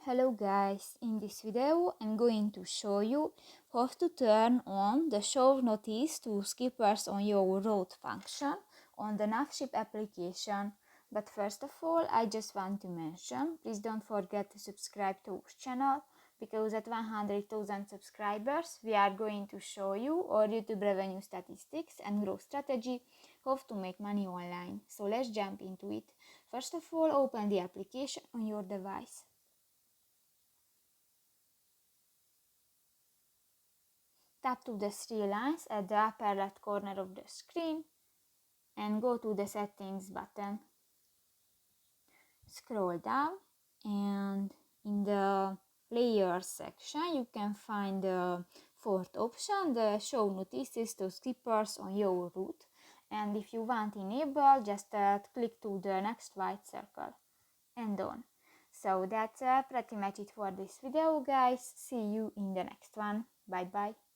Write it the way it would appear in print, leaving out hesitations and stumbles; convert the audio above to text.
Hello guys, in this video I'm going to show you how to turn on the show notice to skippers on your route function on the NavShip application. But first of all, I just want to mention, please don't forget to subscribe to our channel, because at 100,000 subscribers we are going to show you our YouTube revenue statistics and growth strategy, how to make money online. So let's jump into it. First of all, open the application on your device. Tap to the three lines at the upper left corner of the screen and go to the settings button. Scroll down and in the layers section you can find the fourth option, the show notices to skippers on your route, and if you want enable, just click to the next white circle and done. So that's pretty much it for this video guys. See you in the next one. Bye bye.